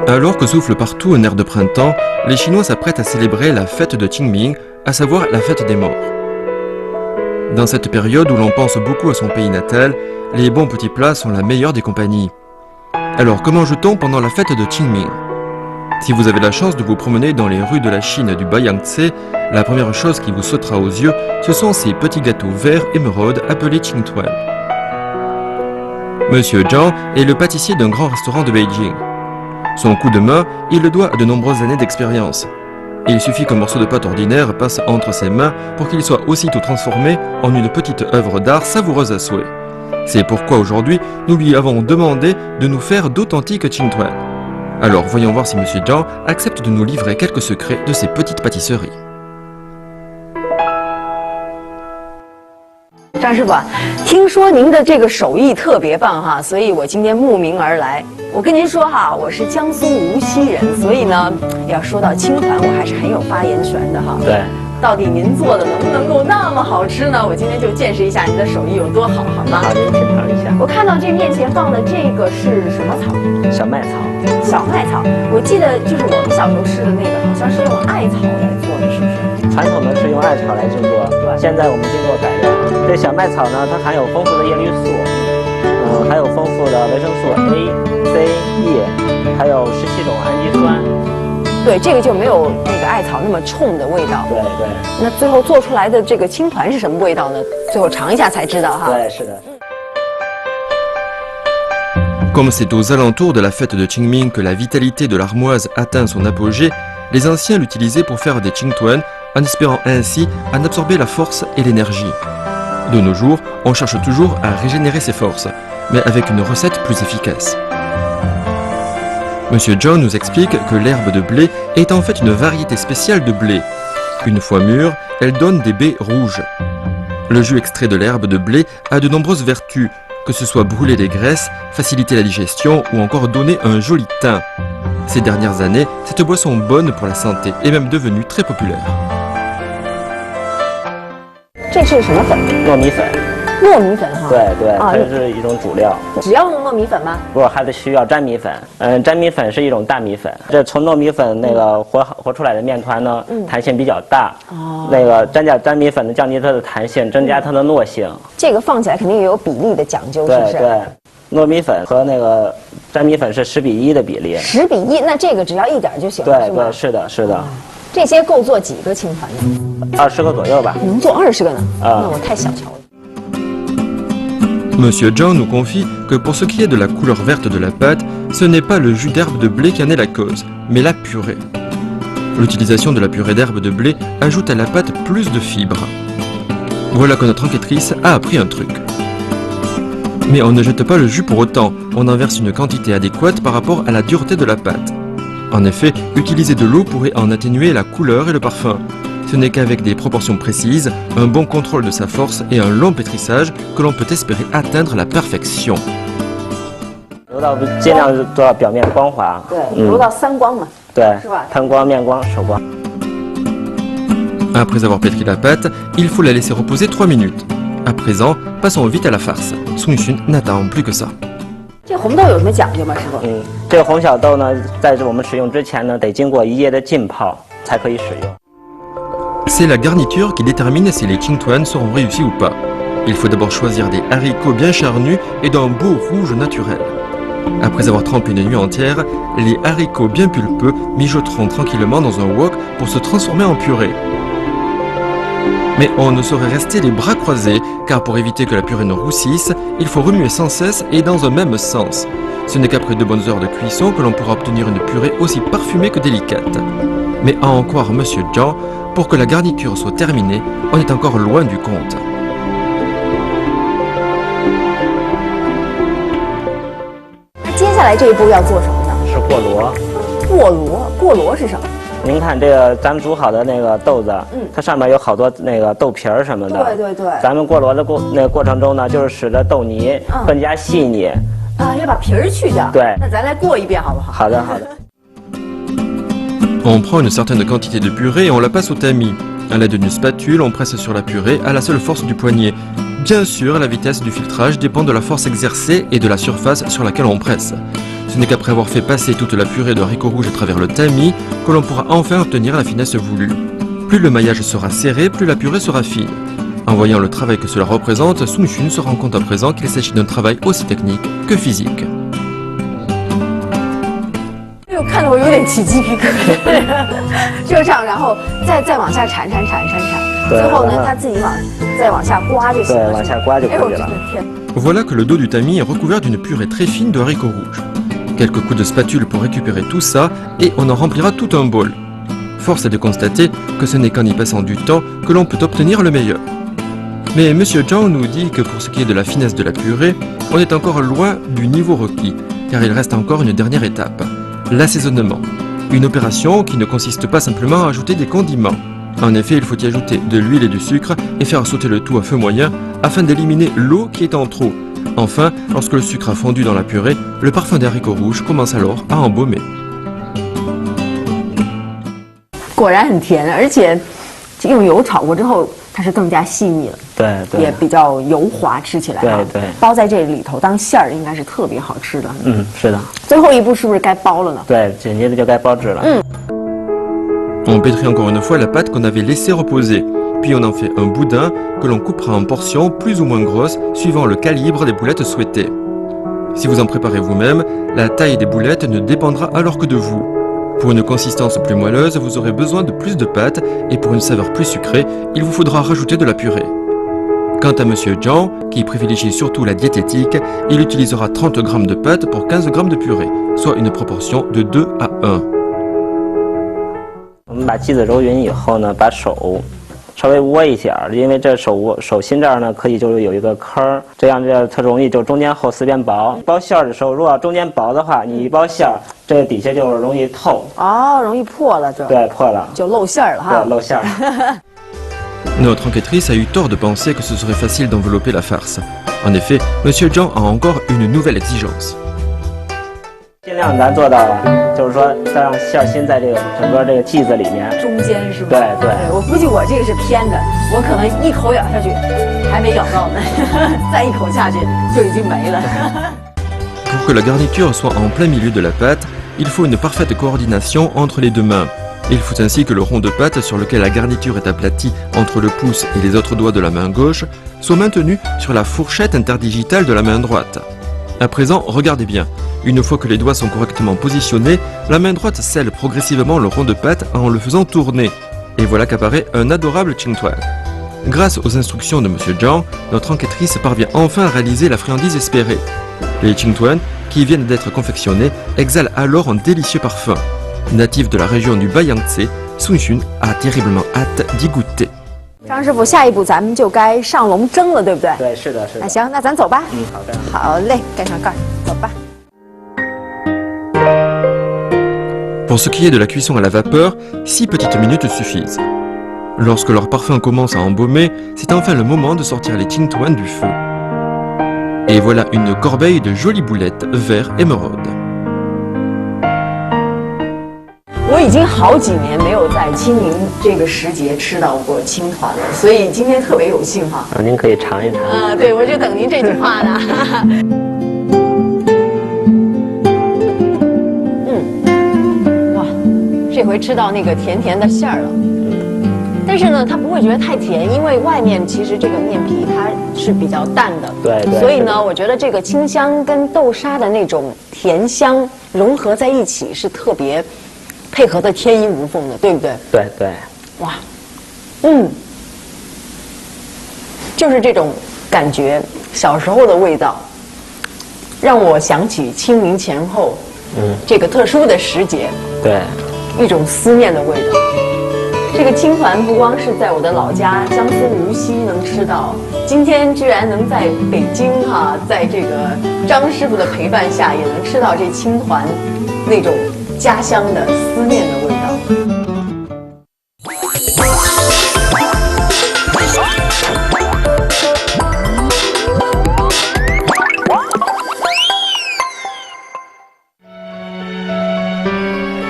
Alors que souffle partout un air de printemps, les Chinois s'apprêtent à célébrer la fête de Qingming, à savoir la fête des morts. Dans cette période où l'on pense beaucoup à son pays natal, les bons petits plats sont la meilleure des compagnies. Alors que mange-t-on pendant la fête de Qingming? Si vous avez la chance de vous promener dans les rues de la Chine du Bayangtze, la première chose qui vous sautera aux yeux, ce sont ces petits gâteaux verts émeraude appelés Qingtuan. Monsieur Zhang est le pâtissier d'un grand restaurant de Beijing. Son coup de main, il le doit à de nombreuses années d'expérience. Et il suffit qu'un morceau de pâte ordinaire passe entre ses mains pour qu'il soit aussitôt transformé en une petite œuvre d'art savoureuse à souhait. C'est pourquoi aujourd'hui, nous lui avons demandé de nous faire d'authentiques Qingtuan. Alors voyons voir si Monsieur Zhang accepte de nous livrer quelques secrets de ses petites pâtisseries. 张师傅，听说您的这个手艺特别棒哈，所以我今天慕名而来。我跟您说哈，我是江苏无锡人，所以呢，要说到青团，我还是很有发言权的哈。对，到底您做的能不能够那么好吃呢？我今天就见识一下您的手艺有多好，好吗？好，您品尝一下。我看到这面前放的这个是什么草？小麦草。小麦草，我记得就是我们小时候吃的那个，好像是用艾草来做的，是不是？ 传统的是用艾草来制作，现在我们经过改良。这小麦草呢，它含有丰富的叶绿素，还有丰富的维生素 A、C、E， 还有17种氨基酸。对，这个就没有那个艾草那么冲的味道。对对。那最后做出来的这个青团是什么味道呢？最后尝一下才知道哈。对，是的。 Comme c'est aux alentours de la fête de Qingming que la vitalité de l'armoise atteint son apogée, les anciens l'utilisaient pour faire des Qingtuan, en espérant ainsi en absorber la force et l'énergie. De nos jours, on cherche toujours à régénérer ses forces, mais avec une recette plus efficace. Monsieur Zhang nous explique que l'herbe de blé est en fait une variété spéciale de blé. Une fois mûre, elle donne des baies rouges. Le jus extrait de l'herbe de blé a de nombreuses vertus, que ce soit brûler les graisses, faciliter la digestion ou encore donner un joli teint. Ces dernières années, cette boisson bonne pour la santé est même devenue très populaire. 这是什么粉？糯米粉。糯米粉哈。对对，它是一种主料。只要用糯米粉吗？不，还得需要粘米粉。粘米粉是一种大米粉。这从糯米粉那个和出来的面团呢，弹性比较大。哦。那个粘米粉呢，降低它的弹性，增加它的糯性。这个放起来肯定也有比例的讲究，是不是？对对。糯米粉和那个粘米粉是10比1的比例。10比1，那这个只要一点就行了，是吗？对对，是的，是的。这些够做几个青团呢？20个左右吧。能做20个呢？那我太小瞧了。 Monsieur Zhang nous confie que pour ce qui est de la couleur verte de la pâte, ce n'est pas le jus d'herbe de blé qui en est la cause, mais la purée. L'utilisation de la purée d'herbe de blé ajoute à la pâte plus de fibres. Voilà que notre enquêtrice a appris un truc. Mais on ne jette pas le jus pour autant, on en verse une quantité adéquate par rapport à la dureté de la pâte. En effet, utiliser de l'eau pourrait en atténuer la couleur et le parfum. Ce n'est qu'avec des proportions précises, un bon contrôle de sa force et un long pétrissage que l'on peut espérer atteindre la perfection. Après avoir pétri la pâte, il faut la laisser reposer 3 minutes. À présent, passons vite à la farce. Sun Xun n'attend plus que ça. 这红豆有什么讲究吗，师傅？这个红小豆呢，在我们使用之前呢，得经过1夜的浸泡才可以使用。 C'est la garniture qui détermine si les Qingtuan seront réussis ou pas. Il faut d'abord choisir des haricots bien charnus et d'un beau rouge naturel. Après avoir trempé une nuit entière, les haricots bien pulpeux mijoteront tranquillement dans un wok pour se transformer en purée. Mais on ne saurait rester les bras croisés, car pour éviter que la purée ne roussisse, il faut remuer sans cesse et dans un même sens. Ce n'est qu'après de bonnes heures de cuisson que l'on pourra obtenir une purée aussi parfumée que délicate. Mais à en croire Monsieur Zhang, pour que la garniture soit terminée, on est encore loin du compte. 下来这一步要做什么呢？是过箩。过箩是什么？您看这个咱们煮好的那个豆子，它上面有好多那个豆皮儿什么的。对。咱们过箩的过程中呢，就是使得豆泥更加细腻。要把皮儿去掉。对。那咱来过一遍好不好？好的。On prend une certaine quantité de purée et on la passe au tamis. À l'aide d'une spatule, on presse sur la purée à la seule force du poignet. Bien sûr, la vitesse du filtrage dépend de la force exercée et de la surface sur laquelle on presse. Ce n'est qu'après avoir fait passer toute la purée de haricots rouges à travers le tamis que l'on pourra enfin obtenir la finesse voulue. Plus le maillage sera serré, plus la purée sera fine. En voyant le travail que cela représente, Sun Xun se rend compte à présent qu'il s'agit d'un travail aussi technique que physique. 看得我有点起鸡皮疙瘩，就这样，然后再往下铲，最后呢，它自己再往下刮就行了。对，往下刮就可以了。Voilà que le dos du tamis est recouvert d'une purée très fine de haricots rouges. Quelques coups de spatule pour récupérer tout ça et on en remplira tout un bol. Force est de constater que ce n'est qu'en y passant du temps que l'on peut obtenir le meilleur. Mais Monsieur Zhang nous dit que pour ce qui est de la finesse de la purée, on est encore loin du niveau requis, car il reste encore une dernière étape. L'assaisonnement. Une opération qui ne consiste pas simplement à ajouter des condiments. En effet, il faut y ajouter de l'huile et du sucre et faire sauter le tout à feu moyen afin d'éliminer l'eau qui est en trop. Enfin, lorsque le sucre a fondu dans la purée, le parfum des haricots rouges commence alors à embaumer. 果然很甜，而且用油炒过之后，它是更加细腻了。对，也比较油滑，吃起来对，包在这里头当馅儿应该是特别好吃的。是的。最后一步是不是该包了呢？对，紧接着就该包制了。On pétrit encore une fois la pâte qu'on avait laissée reposer, puis on en fait un boudin que l'on coupera en portions plus ou moins grosses suivant le calibre des boulettes souhaitées. Si vous en préparez vous-même, la taille des boulettes ne dépendra alors que de vous. Pour une consistance plus moelleuse, vous aurez besoin de plus de pâte et pour une saveur plus sucrée, il vous faudra rajouter de la purée. Quant à Monsieur Zhang, qui privilégie surtout la diététique, il utilisera 30 grammes de pâte pour 15 grammes de purée, soit une proportion de 2 à 1. 我们把剂子揉匀以后呢，把手稍微窝一下，因为这手心这儿呢可以就是有一个坑，这样它容易就中间厚四边薄。包馅儿的时候，如果要中间薄的话，你一包馅儿，这个底下就容易透。容易破了就。对，破了就露馅儿了哈。对，露馅儿。Notre enquêtrice a eu tort de penser que ce serait facile d'envelopper la farce. En effet, Monsieur Zhang a encore une nouvelle exigence. 尽量咱做到，就是说再让馅心在这个整个这个剂子里面。中间是吧？对，我估计我这个是偏的，我可能一口咬下去，还没咬到呢，再一口下去就已经没了。Pour que la garniture soit en plein milieu de la pâte, il faut une parfaite coordination entre les deux mains. Il faut ainsi que le rond de pâte sur lequel la garniture est aplatie entre le pouce et les autres doigts de la main gauche soit maintenu sur la fourchette interdigitale de la main droite. À présent, regardez bien. Une fois que les doigts sont correctement positionnés, la main droite scelle progressivement le rond de pâte en le faisant tourner. Et voilà qu'apparaît un adorable qingtuan. Grâce aux instructions de Monsieur Zhang, notre enquêtrice parvient enfin à réaliser la friandise espérée. Les qingtuan, qui viennent d'être confectionnés, exhalent alors un délicieux parfum. Natif de la région du Bayangtze, Sun Xun a terriblement hâte d'y goûter. 张师傅，下一步咱们就该上笼蒸了，对不对？对，是的。那行，那咱走吧。好的。好嘞，盖上盖儿，走吧。Pour ce qui est de la cuisson à la vapeur, 6 petites minutes suffisent. Lorsque leur parfum commence à embaumer, c'est enfin le moment de sortir les qingtuan du feu. Et voilà une corbeille de jolies boulettes vert émeraude. 我已经好几年没有在清明这个时节吃到过青团了，所以今天特别有幸哈。您可以尝一尝。对，我就等您这句话呢。哇，这回吃到那个甜甜的馅儿了。但是呢，它不会觉得太甜，因为外面其实这个面皮它是比较淡的。对。所以呢，我觉得这个清香跟豆沙的那种甜香融合在一起，是特别配合的天衣无缝的，对不对？对。哇，就是这种感觉，小时候的味道，让我想起清明前后，这个特殊的时节，对，一种思念的味道。这这个青团不光是在我的老家江苏无锡能吃到，今天居然能在北京在这个张师傅的陪伴下，也能吃到这青团那种家乡的思念的味道。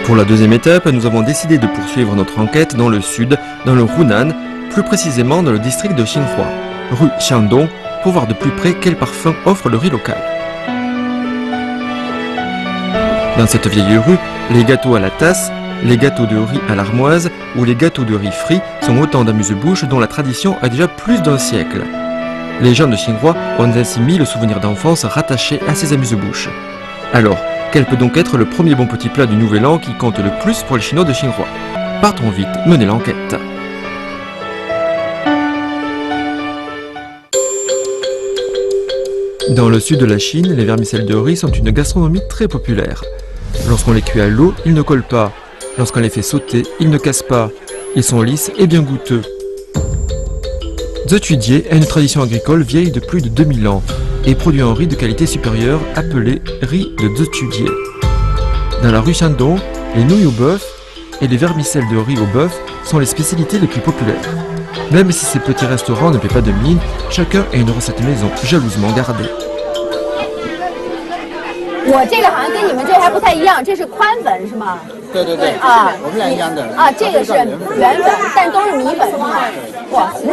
Pour la deuxième étape, nous avons décidé de poursuivre notre enquête dans le sud, dans le Hunan, plus précisément dans le district de Xinhua, rue Xiandong, pour voir de plus près quel parfum offre le riz local. Dans cette vieille rue, les gâteaux à la tasse, les gâteaux de riz à l'armoise ou les gâteaux de riz frits sont autant d'amuse-bouches dont la tradition a déjà plus d'un siècle. Les gens de Xinhua ont ainsi mis le souvenir d'enfance rattaché à ces amuse-bouches. Alors, quel peut donc être le premier bon petit plat du Nouvel An qui compte le plus pour les Chinois de Xinhua? Partons vite, menez l'enquête. Dans le sud de la Chine, les vermicelles de riz sont une gastronomie très populaire. Lorsqu'on les cuit à l'eau, ils ne collent pas. Lorsqu'on les fait sauter, ils ne cassent pas. Ils sont lisses et bien goûteux. Zhetudier a une tradition agricole vieille de plus de 2000 ans et produit un riz de qualité supérieure appelé riz de Zhetudier. Dans la rue Xiandong, les nouilles au bœuf et les vermicelles de riz au bœuf sont les spécialités les plus populaires. Même si ces petits restaurants ne paient pas de mine, chacun a une recette maison jalousement gardée. 我这个好像跟你们这还不太一样，这是宽粉是吗？对对对，啊，我们俩一样的。啊，这个是圆粉，但都是米粉是吗？哇，湖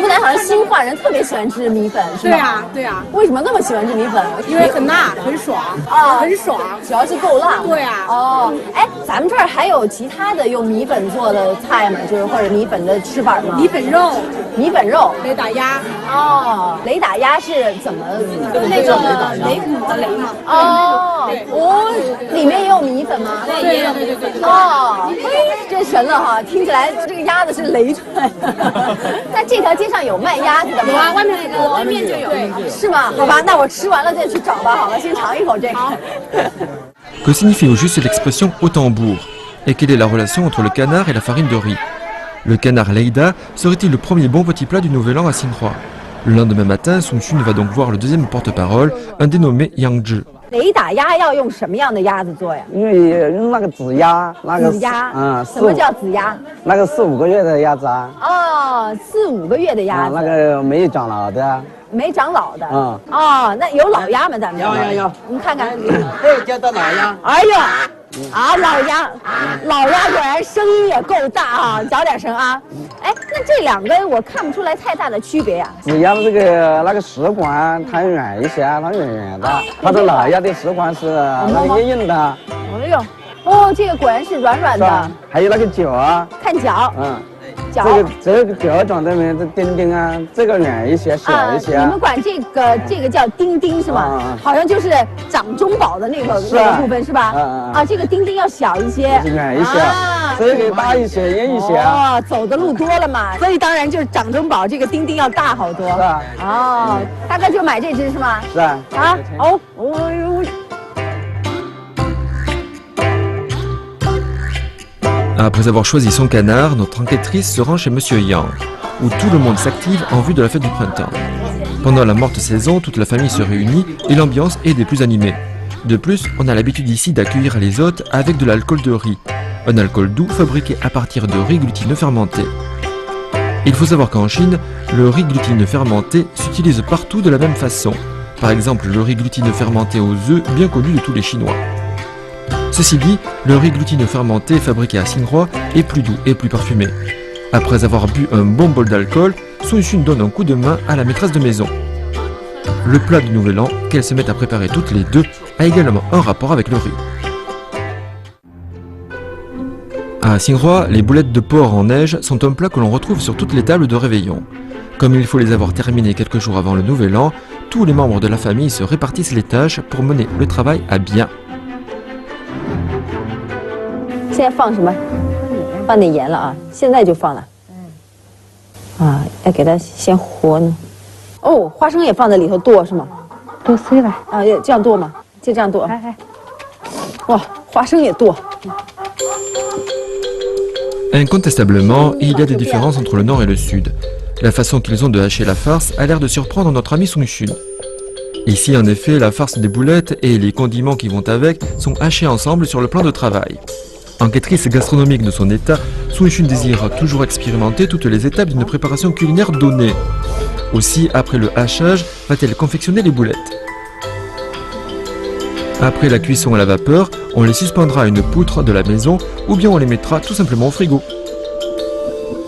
南好像新化人特别喜欢吃米粉，是吧？对呀对呀，为什么那么喜欢吃米粉？因为很辣，很爽啊，很爽，只要是够辣。对呀。哦，哎，咱们这儿还有其他的用米粉做的菜吗？就是或者米粉的吃法吗？米粉肉，米粉肉，雷打鸭。哦，雷打鸭是怎么？那个擂鼓的擂嘛。哦，哦，里面也有米粉吗？对对。哦，嘿，这神了哈！听起来这个鸭子是擂出来的。那这条街上有卖鸭子的吗？有啊，外面就有。是吗？好吧，那我吃完了再去找吧。好了，先尝一口这个。Que signifie au juste l'expression au tambour? Et quelle est la relation entre le canard et la farine de riz? Le canard Leida serait-il le premier bon petit plat du Nouvel An à Xinhua? Le lendemain matin, Sun Xun va donc voir le deuxième porte-parole, un dénommé Yang Zhi. 雷打鸭要用什么样的鸭子做呀？因为用那个子鸭，那个子鸭，什4-5么叫子鸭？那个4-5个月的鸭子啊。哦，4-5个月的鸭子。那个没长老的。没长老的。嗯。哦，那有老鸭吗？咱们有。你看看。这叫做老鸭。哎呀。啊，老鸭果然声音也够大啊，小点声啊！哎，那这两个我看不出来太大的区别呀。子鸭的那个食管它软一些，它圆圆的；它的老鸭的食管是那个硬硬的。哎呦，哦，这个果然是软软的。还有那个脚啊，看脚。这个脚长得没这丁丁啊，这个软一些，小一些。你们管这个叫丁丁是吗？好像就是掌中宝的那个部分是吧？啊，这个丁丁要小一些，软一些，这个大一些，硬一些。哦，走的路多了嘛，所以当然就是掌中宝这个丁丁要大好多。是啊。哦，大哥就买这只是吗？是啊。啊，哦。Après avoir choisi son canard, notre enquêtrice se rend chez Monsieur Yang, où tout le monde s'active en vue de la fête du printemps. Pendant la morte saison, toute la famille se réunit et l'ambiance est des plus animées. De plus, on a l'habitude ici d'accueillir les hôtes avec de l'alcool de riz, un alcool doux fabriqué à partir de riz glutineux fermenté. Il faut savoir qu'en Chine, le riz glutineux fermenté s'utilise partout de la même façon. Par exemple, le riz glutineux fermenté aux œufs, bien connu de tous les Chinois. Ceci dit, le riz glutineux fermenté fabriqué à Xinhua est plus doux et plus parfumé. Après avoir bu un bon bol d'alcool, Sun Xun donne un coup de main à la maîtresse de maison. Le plat du Nouvel An, qu'elles se mettent à préparer toutes les deux, a également un rapport avec le riz. À Xinhua, les boulettes de porc en neige sont un plat que l'on retrouve sur toutes les tables de réveillon. Comme il faut les avoir terminées quelques jours avant le Nouvel An, tous les membres de la famille se répartissent les tâches pour mener le travail à bien. 现在放什么？放点盐了啊！现在就放了。啊，要给它先和呢。哦，花生也放在里头剁是吗？剁碎了。啊，这样剁吗？就这样剁。哇，花生也剁。Incontestablement, il y a des différences entre le nord et le sud. La façon qu'ils ont de hacher la farce a l'air de surprendre notre ami Sung Chun. Ici, en effet, la farce des boulettes et les condiments qui vont avec sont hachés ensemble sur le plan de travail. Enquêtrice gastronomique de son état, Sung Chun désire toujours expérimenter toutes les étapes d'une préparation culinaire donnée. Aussi, après le hachage, va-t-elle confectionner les boulettes. Après la cuisson à la vapeur, on les suspendra à une poutre de la maison ou bien on les mettra tout simplement au frigo.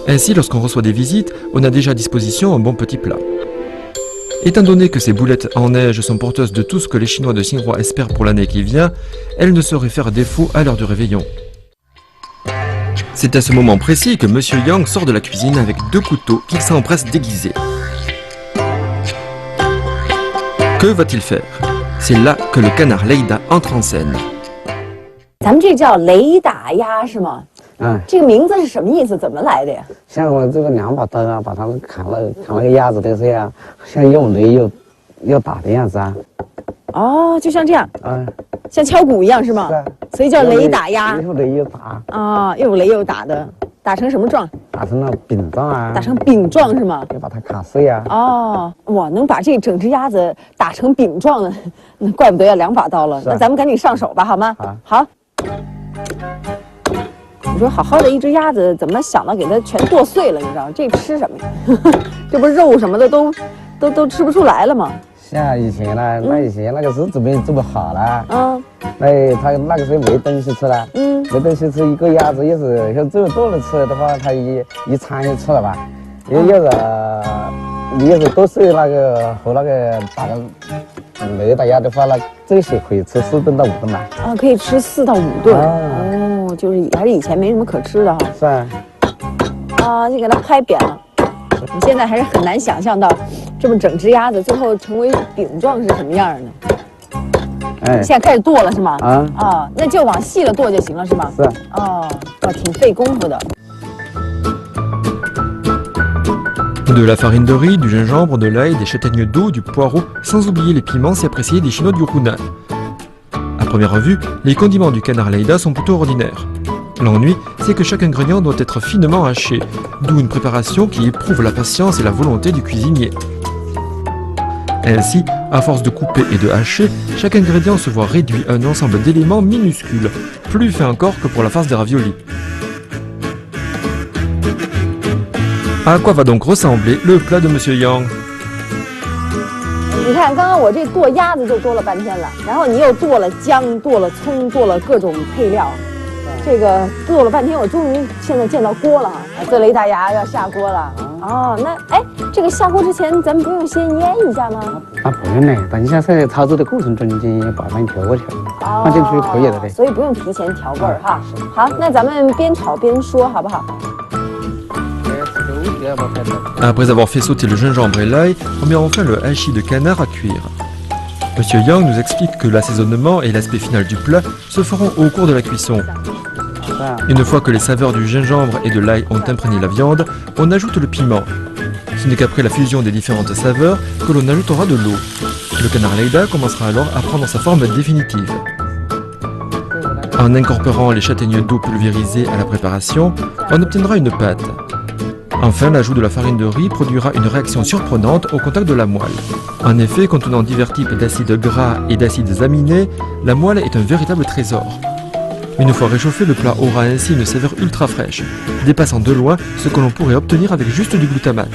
Ainsi, lorsqu'on reçoit des visites, on a déjà à disposition un bon petit plat. Étant donné que ces boulettes en neige sont porteuses de tout ce que les Chinois de Xinhua espèrent pour l'année qui vient, elles ne sauraient faire défaut à l'heure du réveillon. C'est à ce moment précis que Monsieur Yang sort de la cuisine avec 2 couteaux qu'il s'empresse d'aiguiser. Que va-t-il faire? C'est là que le canard Leïda entre en scène. 咱们这叫雷打鸭是吗？这个名字是什么意思？怎么来的呀？像我这个2把刀啊，把它们砍了个鸭子的时候啊，像又雷又打的样子啊。哦，就像这样，像敲鼓一样是吗？是啊，所以叫雷打鸭。又雷又打。啊，又有雷又打的，打成什么状？打成了饼状啊。打成饼状是吗？就把它卡碎啊。哦，哇，能把这整只鸭子打成饼状的，那怪不得要2把刀了。那咱们赶紧上手吧，好吗？好。你说好好的一只鸭子，怎么想到给它全剁碎了？你知道这吃什么呀？这不是肉什么的都吃不出来了吗？像以前呢，那以前那个日子没这么好了，他那个时候没东西吃了，没东西吃，一个鸭子也是像这么多人吃的话，他一餐就吃了吧，你要是多碎那个和那个打个雷打鸭的话，那这些可以吃4顿到5顿吧。啊，可以吃4到5顿。哦，就是还是以前没什么可吃的哈。是啊。啊，就给它拍扁了。你现在还是很难想象到，这么整只鸭子最后成为饼状是什么样的。现在开始剁了是吗？那就往细了剁就行了是吗？是。哦，挺费功夫的。De la farine de riz, du gingembre, de l'ail, des châtaignes d'eau, du poireau, sans oublier les piments si appréciés des Chinois du Hunan. À première vue, les condiments du canard Leïda sont plutôt ordinaires. L'ennui, c'est que chaque ingrédient doit être finement haché, d'où une préparation qui éprouve la patience et la volonté du cuisinier. Ainsi, à force de couper et de hacher, chaque ingrédient se voit réduit à un ensemble d'éléments minuscules, plus fin encore que pour la farce des raviolis. À quoi va donc ressembler le plat de Monsieur Yang? 你看，刚刚我这剁鸭子就剁了半天了，然后你又剁了姜、剁了葱、剁了各种配料，这个剁了半天，我终于现在见到锅了哈。这雷打鸭要下锅了。哦，那哎，这个下锅之前咱们不用先腌一下吗？不用嘞，等一下在操作的过程中间把它调过去，放进去可以的嘞。所以不用提前调味儿哈。好，那咱们边炒边说好不好？ Après avoir fait sauter le gingembre et l'ail, on met enfin le hachis de canard à cuire. Monsieur Yang nous explique que l'assaisonnement et l'aspect final du plat se feront au cours de la cuisson. Une fois que les saveurs du gingembre et de l'ail ont imprégné la viande, on ajoute le piment. Ce n'est qu'après la fusion des différentes saveurs que l'on ajoutera de l'eau. Le canard Leïda commencera alors à prendre sa forme définitive. En incorporant les châtaignes d'eau pulvérisées à la préparation, on obtiendra une pâte. Enfin, l'ajout de la farine de riz produira une réaction surprenante au contact de la moelle. En effet, contenant divers types d'acides gras et d'acides aminés, la moelle est un véritable trésor. Une fois réchauffé, le plat aura ainsi une saveur ultra fraîche, dépassant de loin ce que l'on pourrait obtenir avec juste du glutamate.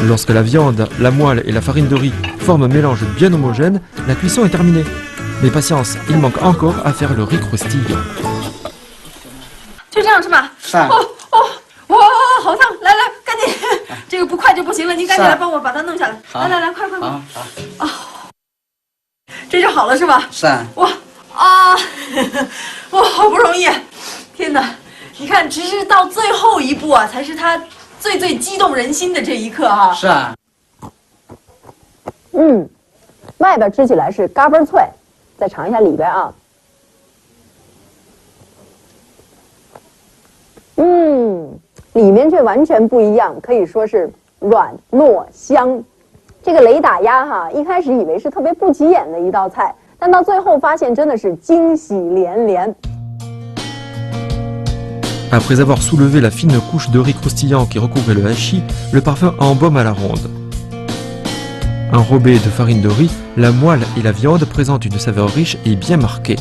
Lorsque la viande, la moelle et la farine de riz forment un mélange bien homogène, la cuisson est terminée. Mais patience, il manque encore à faire le riz croustillant. 就这样是吧？是。哇，好烫！来来，赶紧，这个不快就不行了，您赶紧来帮我把它弄下来。来来，快！好。这就好了是吧？是啊。哇，好不容易，天哪！你看，直至到最后一步啊，才是它最激动人心的这一刻哈。是啊。外边吃起来是嘎嘣脆，再尝一下里边啊。里面却完全不一样，可以说是软糯香。这个雷打鸭哈，一开始以为是特别不起眼的一道菜，但到最后发现真的是惊喜连连。Après avoir soulevé la fine couche de riz croustillant qui recouvrait le hachis, le parfum embaume à la ronde. Enrobée de farine de riz, la moelle et la viande présentent une saveur riche et bien marquée.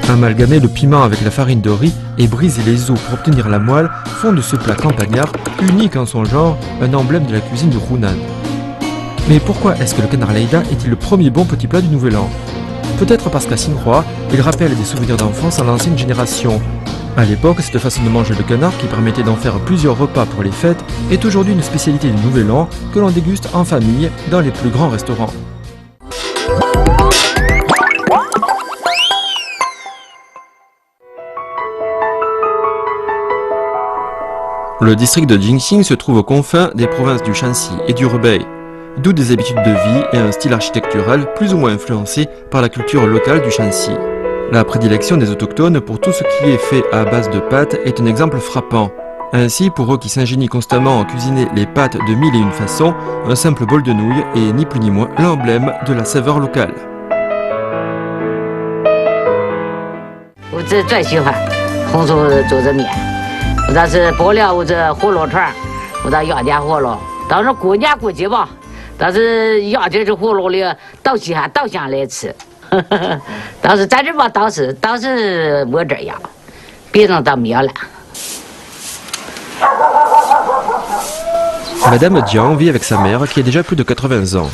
Amalgamer le piment avec la farine de riz et briser les os pour obtenir la moelle font de ce plat campagnard, unique en son genre, un emblème de la cuisine du Hunan. Mais pourquoi est-ce que le canard Leïda est-il le premier bon petit plat du Nouvel An? Peut-être parce qu'à Xinhua, il rappelle des souvenirs d'enfance à l'ancienne génération. À l'époque, cette façon de manger le canard qui permettait d'en faire plusieurs repas pour les fêtes est aujourd'hui une spécialité du Nouvel An que l'on déguste en famille dans les plus grands restaurants. Le district de Jingxing se trouve aux confins des provinces du Shanxi et du Hebei, d'où des habitudes de vie et un style architectural plus ou moins influencé par la culture locale du Shanxi. La prédilection des autochtones pour tout ce qui est fait à base de pâtes est un exemple frappant. Ainsi, pour eux qui s'ingénient constamment à cuisiner les pâtes de mille et une façons, un simple bol de nouilles est ni plus ni moins l'emblème de la saveur locale. 我最喜欢红薯做的面，我倒是包了我这火炉串，我到杨家火炉，当时过年过节吧，但是杨家这火炉里到西汉到乡来吃，当时咱这吧当时没这样，别人倒没有了。 Madame Jiang vit avec sa mère qui a déjà plus de 80 ans.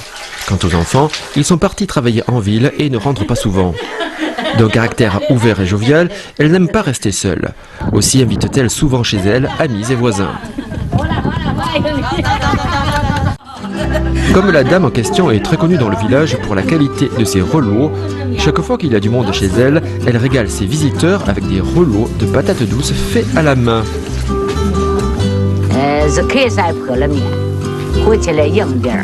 Quant aux enfants, ils sont partis travailler en ville et ne rentrent pas souvent. D'un caractère ouvert et jovial, elle n'aime pas rester seule. Aussi invite-t-elle souvent chez elle amis et voisins. Comme la dame en question est très connue dans le village pour la qualité de ses relots, chaque fois qu'il y a du monde chez elle, elle régale ses visiteurs avec des relots de patates douces faits à la main. 是开山破了面，和起来硬点儿，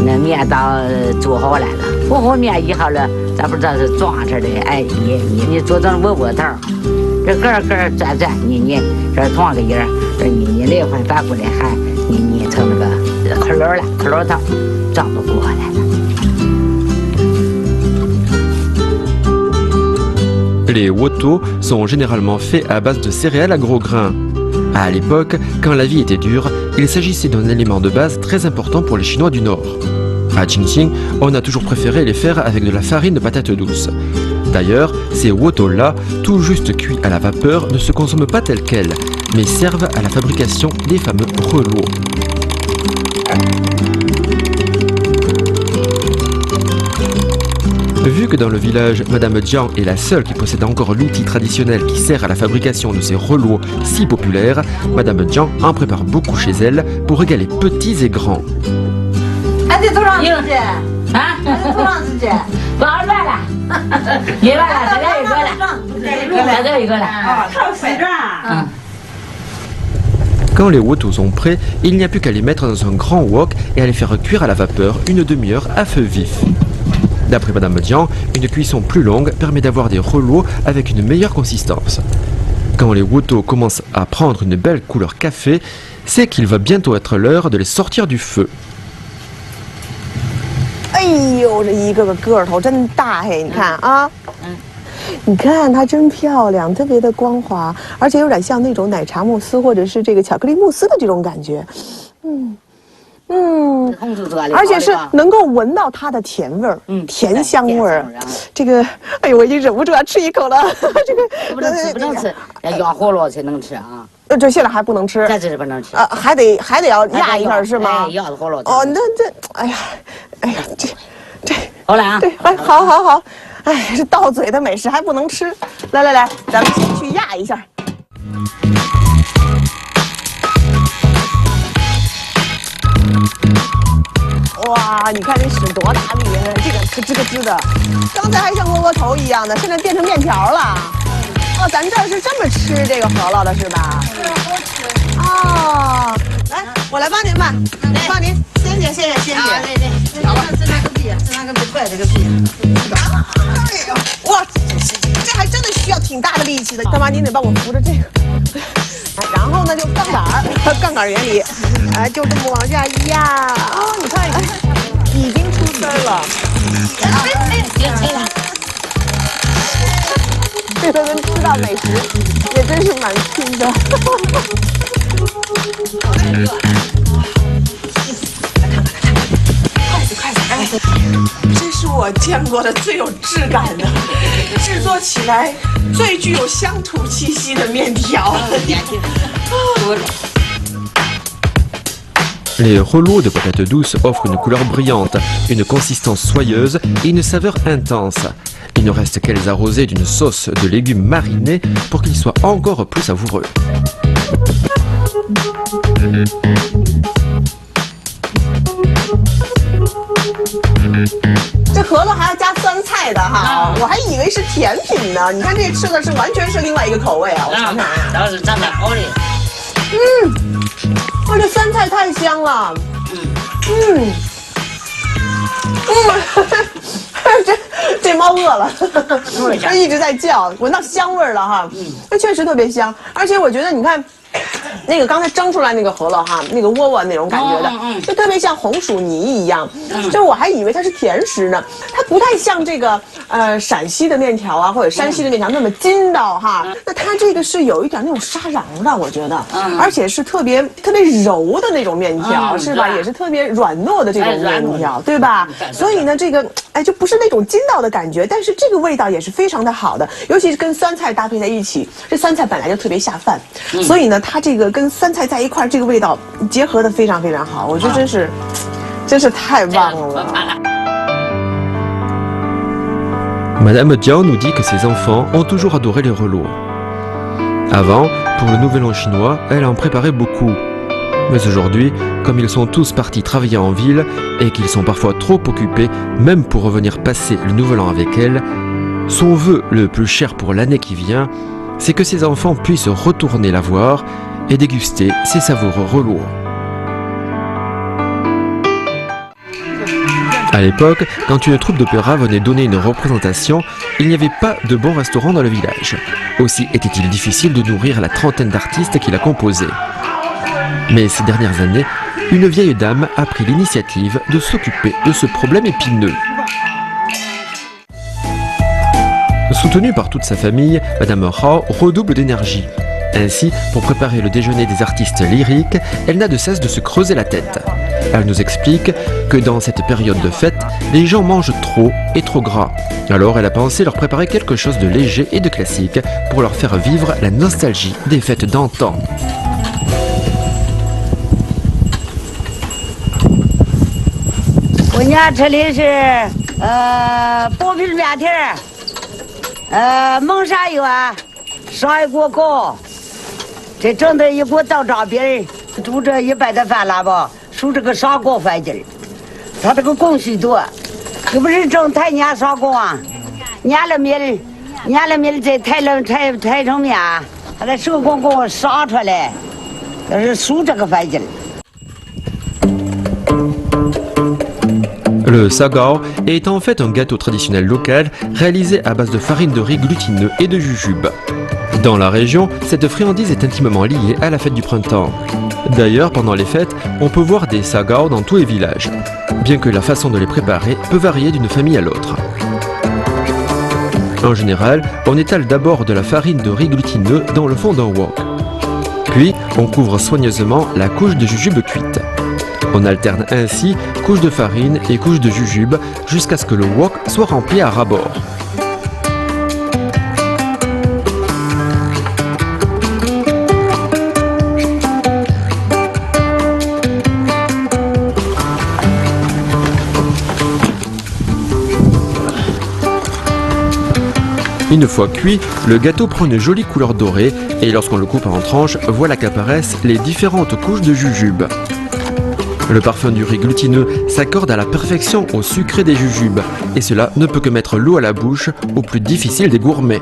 那面当做好来了，和好面以后了，咱不知道是装着的，哎，你做成窝窝头，这个个转转捏，这装个印儿，这捏来回反过来还捏成那个壳儿了，壳儿头，装不过来了。 Les woto sont généralement faits à base de céréales à gros grains. À l'époque, quand la vie était dure, il s'agissait d'un élément de base très important pour les Chinois du Nord. À Jingxing, on a toujours préféré les faire avec de la farine de patates douces. D'ailleurs, ces woto-là, tout juste cuits à la vapeur, ne se consomment pas tels quels, mais servent à la fabrication des fameux relots. Vu que dans le village, Madame Jiang est la seule qui possède encore l'outil traditionnel qui sert à la fabrication de ces relots si populaires, Madame Jiang en prépare beaucoup chez elle pour régaler petits et grands. Quand les wotos sont prêts, il n'y a plus qu'à les mettre dans un grand wok et à les faire cuire à la vapeur une demi-heure à feu vif. D'après Madame Jiang, une cuisson plus longue permet d'avoir des relots avec une meilleure consistance. Quand les wotos commencent à prendre une belle couleur café, c'est qu'il va bientôt être l'heure de les sortir du feu. 哎呦，这一个个个头真大嘿！你看啊，你看它真漂亮，特别的光滑，而且有点像那种奶茶慕斯或者是这个巧克力慕斯的这种感觉，而且是能够闻到它的甜味儿，甜香味儿。这个，哎呦，我已经忍不住要吃一口了。这个不能吃，要压火炉才能吃啊。这现在还不能吃，在这是不能吃。还得要压一下是吗？压火炉。哦，那这，哎呀，这，好了啊。对，哎，好，哎，这到嘴的美食还不能吃，来，咱们先去压一下。 哇，你看这使多大力呀！这个咯吱咯吱的，刚才还像窝窝头一样的，现在变成面条了。哦，咱这儿是这么吃这个饸饹的是吧？好吃。哦，来，我来帮您吧，帮您，谢谢。对，好吧。吃那个皮，快这个皮。哎呦，哇，这还真的需要挺大的力气的。大妈，您得帮我扶着这个。 然后呢，就杠杆原理，哎，就这么往下压。哦，你看，已经出丝了。到美食，也真是蛮拼的。筷子，哎，这是我见过的最有质感的，制作起来最具有乡土气息的面条。Les rouleaux de patates douces offrent une couleur brillante, une consistance soyeuse et une saveur intense. Il ne reste qu'à les arroser d'une sauce de légumes marinés pour qu'ils soient encore plus savoureux. 这饸饹还要加酸菜的哈，我还以为是甜品呢。你看这吃的是完全是另外一个口味啊！我尝尝呀，倒是长得好的。哇，这酸菜太香了。这猫饿了，它一直在叫，闻到香味儿了哈。这确实特别香，而且我觉得你看。那个刚才蒸出来那个饸饹哈，那个窝窝那种感觉的，就特别像红薯泥一样。就我还以为它是甜食呢，它不太像这个陕西的面条啊，或者山西的面条那么筋道哈。那它这个是有一点那种沙瓤的，我觉得，而且是特别柔的那种面条，是吧？也是特别软糯的这种面条，对吧？所以呢，这个就不是那种筋道的感觉，但是这个味道也是非常的好的，尤其是跟酸菜搭配在一起，这酸菜本来就特别下饭，所以呢，它这个跟酸菜在一块，这个味道结合的非常非常好，我觉得真是太棒了。Madame Jiao nous dit que ses enfants ont toujours adoré les rouleaux. Avant, pour le Nouvel An chinois, elle en préparait beaucoup. Mais aujourd'hui, comme ils sont tous partis travailler en ville et qu'ils sont parfois trop occupés, même pour revenir passer le Nouvel An avec elle, son vœu le plus cher pour l'année qui vient, c'est que ses enfants puissent retourner la voir et déguster ses savoureux rouleaux. À l'époque, quand une troupe d'opéra venait donner une représentation, il n'y avait pas de bon restaurant dans le village. Aussi était-il difficile de nourrir la trentaine d'artistes qui la composaient. Mais ces dernières années, une vieille dame a pris l'initiative de s'occuper de ce problème épineux. Soutenue par toute sa famille, Madame Rao redouble d'énergie. Ainsi, pour préparer le déjeuner des artistes lyriques, elle n'a de cesse de se creuser la tête. Elle nous explique que dans cette période de fête, les gens mangent trop et trop gras. Alors elle a pensé leur préparer quelque chose de léger et de classique pour leur faire vivre la nostalgie des fêtes d'antan. On 这整的一锅倒炸饼，煮这100的饭了吧，数这个砂锅饭劲儿，它这个工序多，又不是整太碾砂锅啊，碾了米再抬成面，它的手工给我撒出来，要是数这个饭劲儿。Le sagao est en fait un gâteau traditionnel local réalisé à base de farine de riz glutineux et de jujube. Dans la région, cette friandise est intimement liée à la fête du printemps. D'ailleurs, pendant les fêtes, on peut voir des sagao dans tous les villages, bien que la façon de les préparer peut varier d'une famille à l'autre. En général, on étale d'abord de la farine de riz glutineux dans le fond d'un wok. Puis, on couvre soigneusement la couche de jujube cuite. On alterne ainsi couche de farine et couche de jujube jusqu'à ce que le wok soit rempli à ras-bord. Une fois cuit, le gâteau prend une jolie couleur dorée et lorsqu'on le coupe en tranches, voilà qu'apparaissent les différentes couches de jujube. Le parfum du riz glutineux s'accorde à la perfection au sucré des jujubes et cela ne peut que mettre l'eau à la bouche au plus difficile des gourmets.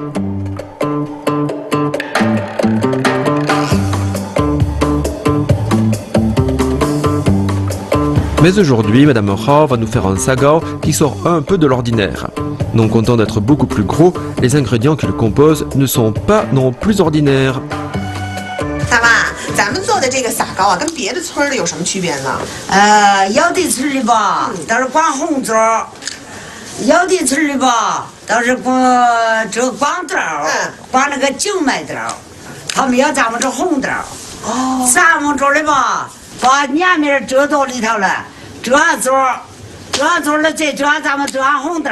Mais aujourd'hui, Madame Rao va nous faire un sagao qui sort un peu de l'ordinaire. Non content d'être beaucoup plus gros, les ingrédients qui le composent ne sont pas non plus ordinaires. 大妈，咱们做的这个撒糕啊，跟别的村的有什么区别呢？有的村的吧，都是管红枣，有的村里吧，倒是这光豆，光那个静脉豆，他们要咱们这红豆。哦，咱们这里吧，把年面遮到里头了，遮了再遮咱们遮红豆，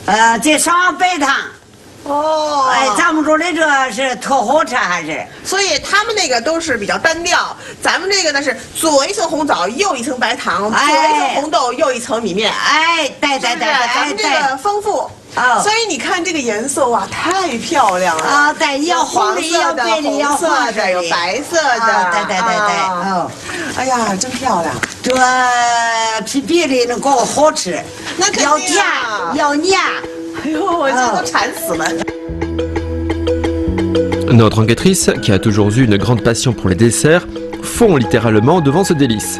再上白糖。哦，哎，咱们这里这是特好吃还是？所以他们那个都是比较单调，咱们这个呢是左一层红枣，右一层白糖，左一层红豆，右一层米面。哎，对，咱们这个丰富。哦，所以你看这个颜色哇，太漂亮了啊！对，有红的，有白的，有色的，有白色的。对。哦，哎呀，真漂亮！这比别的那个好吃，那肯定要甜要黏。哎呦，我这都馋死了。Notre enquêtrice, qui a toujours eu une grande passion pour les desserts, fond littéralement devant ce délice.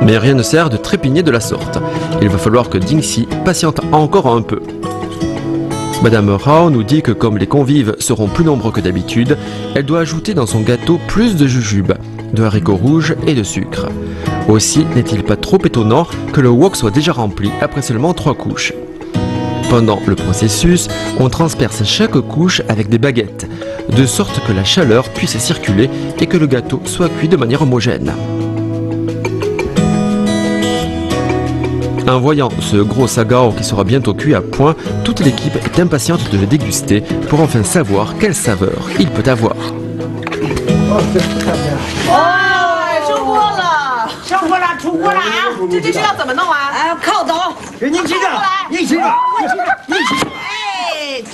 Mais rien ne sert de trépigner de la sorte. Il va falloir que Dingxi patiente encore un peu. Madame Rao nous dit que comme les convives seront plus nombreux que d'habitude, elle doit ajouter dans son gâteau plus de jujubes, de haricots rouges et de sucre. Aussi n'est-il pas trop étonnant que le wok soit déjà rempli après seulement 3 couches. Pendant le processus, on transperce chaque couche avec des baguettes, de sorte que la chaleur puisse circuler et que le gâteau soit cuit de manière homogène. En voyant ce gros sagao qui sera bientôt cuit à point, toute l'équipe est impatiente de le déguster pour enfin savoir quelle saveur il peut avoir. 出锅了啊！这是要怎么弄啊？靠刀，给您吃着，你吃着，哎，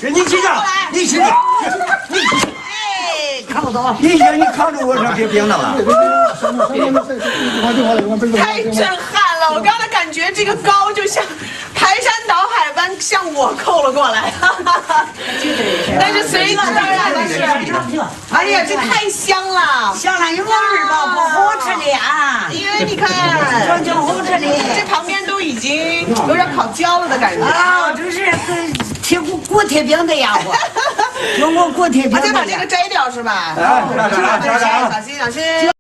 给您吃着，你吃着，哎，靠刀，你行，你靠着我上别弄了。太震撼了！我刚才感觉这个糕就像排山倒海般向我扣了过来，但是随之而来的是，哎呀，这太香了，香了有味儿吧，不好吃的啊！因为你看，这就好吃的，这旁边都已经有点烤焦了的感觉啊，就是跟贴锅贴饼的样子，用过锅贴饼。再把这个摘掉是吧？小心小心。